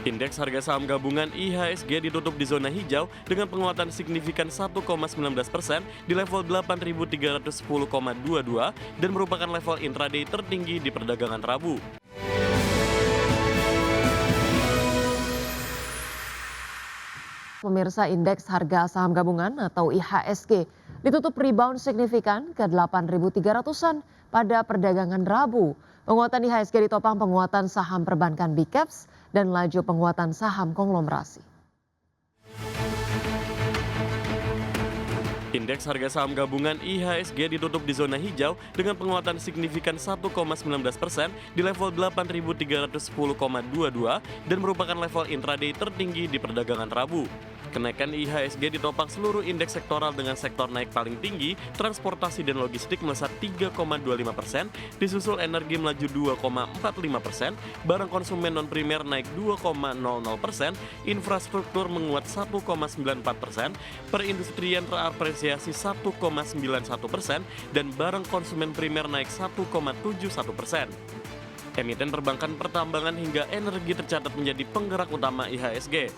Indeks harga saham gabungan IHSG ditutup di zona hijau dengan penguatan signifikan 1,19% di level 8.310,22 dan merupakan level intraday tertinggi di perdagangan Rabu. Pemirsa, indeks harga saham gabungan atau IHSG ditutup rebound signifikan ke 8.300-an pada perdagangan Rabu. Penguatan IHSG ditopang penguatan saham perbankan Big Caps dan laju penguatan saham konglomerasi. Indeks harga saham gabungan IHSG ditutup di zona hijau dengan penguatan signifikan 1,19% di level 8.310,22 dan merupakan level intraday tertinggi di perdagangan Rabu. Kenaikan IHSG ditopang seluruh indeks sektoral dengan sektor naik paling tinggi, transportasi dan logistik melesat 3,25%, disusul energi melaju 2,45%, barang konsumen non-primer naik 2,00%, infrastruktur menguat 1,94%, perindustrian terapresiasi 1,91%, dan barang konsumen primer naik 1,71%. Emiten perbankan, pertambangan hingga energi tercatat menjadi penggerak utama IHSG.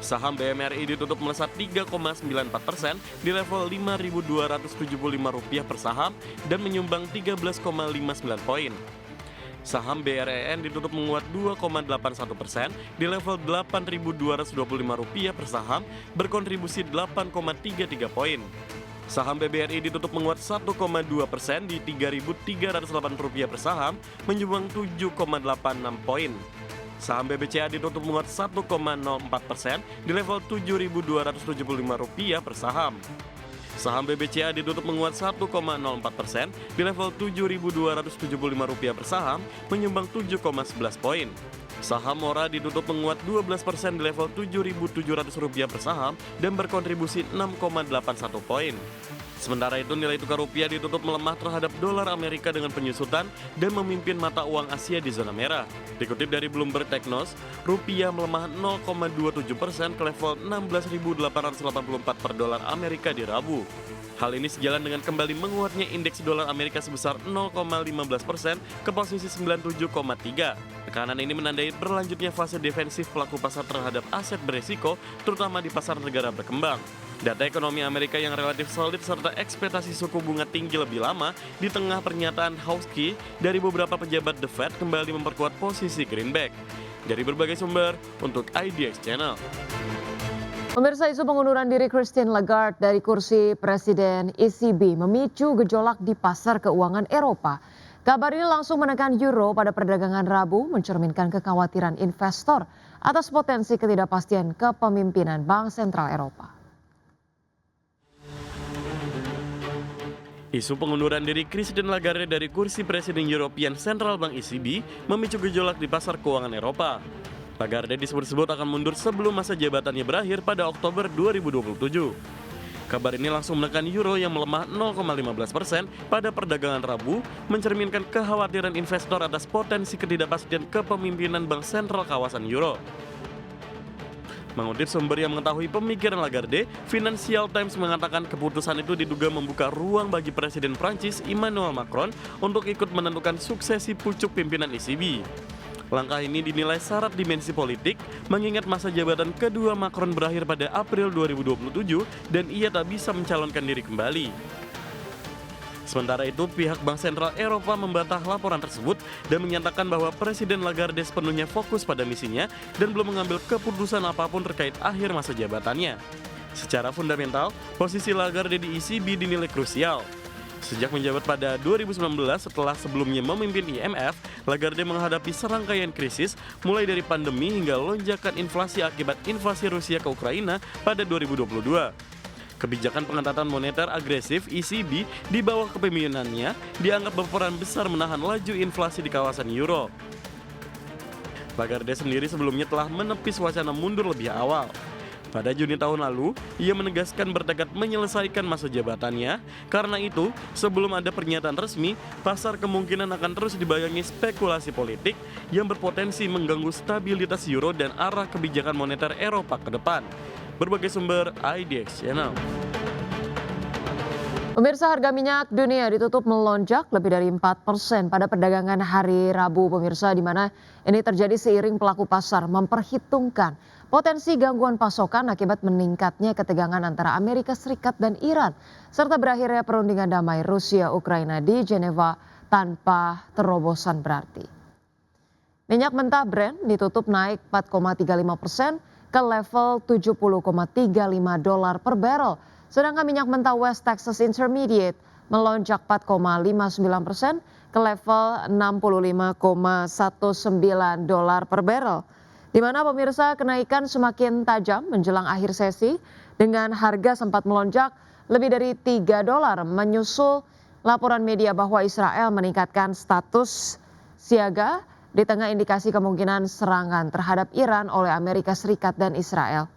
Saham BMRI ditutup melesat 3,94% di level Rp5.275 per saham dan menyumbang 13,59 poin. Saham BREN ditutup menguat 2,81% di level Rp8.225 per saham, berkontribusi 8,33 poin. Saham BBRI ditutup menguat 1,2% di Rp3.308 per saham, menyumbang 7,86 poin. Saham BBCA ditutup menguat 1,04% di level Rp7.275 per saham. Saham BBCA ditutup menguat 1,04% di level Rp7.275 per saham, menyumbang 7,11 poin. Saham Mora ditutup menguat 12% di level Rp7.700 per saham dan berkontribusi 6,81 poin. Sementara itu nilai tukar rupiah ditutup melemah terhadap dolar Amerika dengan penyusutan dan memimpin mata uang Asia di zona merah. Dikutip dari Bloomberg Technos, rupiah melemah 0,27% ke level 16.884 per dolar Amerika di Rabu. Hal ini sejalan dengan kembali menguatnya indeks dolar Amerika sebesar 0,15% ke posisi 97,3. Tekanan ini menandai berlanjutnya fase defensif pelaku pasar terhadap aset beresiko, terutama di pasar negara berkembang. Data ekonomi Amerika yang relatif solid serta ekspektasi suku bunga tinggi lebih lama di tengah pernyataan hawkish dari beberapa pejabat The Fed kembali memperkuat posisi greenback. Dari berbagai sumber untuk IDX Channel. Pemirsa, isu pengunduran diri Christine Lagarde dari kursi Presiden ECB memicu gejolak di pasar keuangan Eropa. Kabar ini langsung menekan euro pada perdagangan Rabu, mencerminkan kekhawatiran investor atas potensi ketidakpastian kepemimpinan Bank Sentral Eropa. Isu pengunduran diri Christine Lagarde dari kursi Presiden European Central Bank ECB memicu gejolak di pasar keuangan Eropa. Lagarde disebut-sebut akan mundur sebelum masa jabatannya berakhir pada Oktober 2027. Kabar ini langsung menekan euro yang melemah 0,15% pada perdagangan Rabu, mencerminkan kekhawatiran investor atas potensi ketidakpastian kepemimpinan Bank Sentral kawasan euro. Mengutip sumber yang mengetahui pemikiran Lagarde, Financial Times mengatakan keputusan itu diduga membuka ruang bagi Presiden Prancis Emmanuel Macron untuk ikut menentukan suksesi pucuk pimpinan ECB. Langkah ini dinilai syarat dimensi politik, mengingat masa jabatan kedua Macron berakhir pada April 2027 dan ia tak bisa mencalonkan diri kembali. Sementara itu, pihak Bank Sentral Eropa membantah laporan tersebut dan menyatakan bahwa Presiden Lagarde sepenuhnya fokus pada misinya dan belum mengambil keputusan apapun terkait akhir masa jabatannya. Secara fundamental, posisi Lagarde di ECB dinilai krusial. Sejak menjabat pada 2019 setelah sebelumnya memimpin IMF, Lagarde menghadapi serangkaian krisis mulai dari pandemi hingga lonjakan inflasi akibat invasi Rusia ke Ukraina pada 2022. Kebijakan pengetatan moneter agresif ECB di bawah kepemimpinannya dianggap berperan besar menahan laju inflasi di kawasan euro. Lagarde sendiri sebelumnya telah menepis wacana mundur lebih awal. Pada Juni tahun lalu, ia menegaskan bertekad menyelesaikan masa jabatannya. Karena itu, sebelum ada pernyataan resmi, pasar kemungkinan akan terus dibayangi spekulasi politik yang berpotensi mengganggu stabilitas euro dan arah kebijakan moneter Eropa ke depan. Berbagai sumber IDX Channel. Pemirsa, harga minyak dunia ditutup melonjak lebih dari 4% pada perdagangan hari Rabu, pemirsa, di mana ini terjadi seiring pelaku pasar memperhitungkan potensi gangguan pasokan akibat meningkatnya ketegangan antara Amerika Serikat dan Iran, serta berakhirnya perundingan damai Rusia-Ukraina di Jenewa tanpa terobosan berarti. Minyak mentah Brent ditutup naik 4,35% ke level $70,35 per barrel. Sedangkan minyak mentah West Texas Intermediate melonjak 4,59% ke level $65,19 per barrel. Di mana pemirsa, kenaikan semakin tajam menjelang akhir sesi dengan harga sempat melonjak lebih dari $3 menyusul laporan media bahwa Israel meningkatkan status siaga di tengah indikasi kemungkinan serangan terhadap Iran oleh Amerika Serikat dan Israel.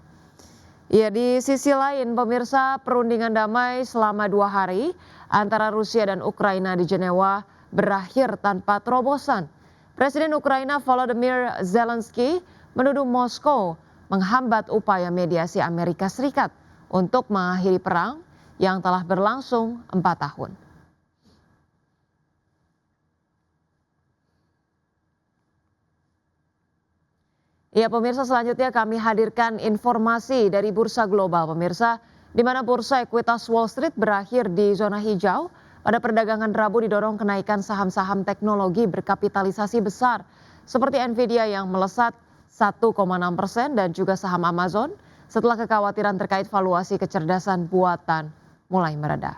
Ya, di sisi lain, pemirsa, perundingan damai selama 2 hari antara Rusia dan Ukraina di Jenewa berakhir tanpa terobosan. Presiden Ukraina Volodymyr Zelensky menuduh Moskow menghambat upaya mediasi Amerika Serikat untuk mengakhiri perang yang telah berlangsung 4 tahun. Ya, pemirsa, selanjutnya kami hadirkan informasi dari Bursa Global, pemirsa, di mana bursa ekuitas Wall Street berakhir di zona hijau. Pada perdagangan Rabu didorong kenaikan saham-saham teknologi berkapitalisasi besar seperti Nvidia yang melesat 1,6% dan juga saham Amazon setelah kekhawatiran terkait valuasi kecerdasan buatan mulai mereda.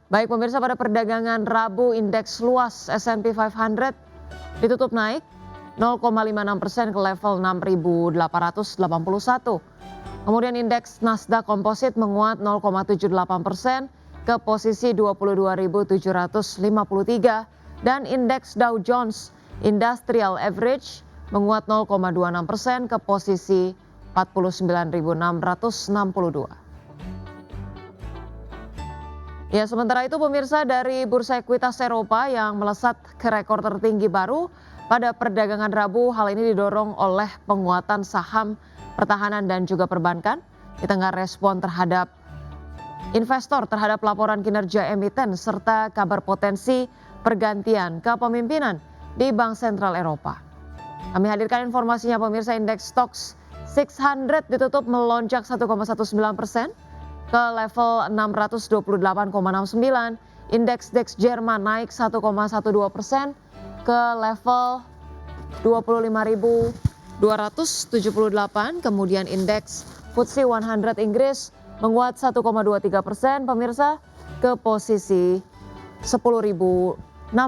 Baik pemirsa, pada perdagangan Rabu indeks luas S&P 500 ditutup naik 0,56% ke level 6.881. Kemudian indeks Nasdaq Composite menguat 0,78% ke posisi 22.753 dan indeks Dow Jones Industrial Average menguat 0,26% ke posisi 49.662. Ya, sementara itu pemirsa, dari bursa ekuitas Eropa yang melesat ke rekor tertinggi baru pada perdagangan Rabu, hal ini didorong oleh penguatan saham pertahanan dan juga perbankan di tengah respon terhadap investor terhadap laporan kinerja emiten serta kabar potensi pergantian kepemimpinan di Bank Sentral Eropa. Kami hadirkan informasinya pemirsa, indeks STOXX 600 ditutup melonjak 1,19% ke level 628,69. Indeks DAX Jerman naik 1,12% ke level 25.278. Kemudian indeks FTSE 100 Inggris menguat 1,23% pemirsa ke posisi 10.686.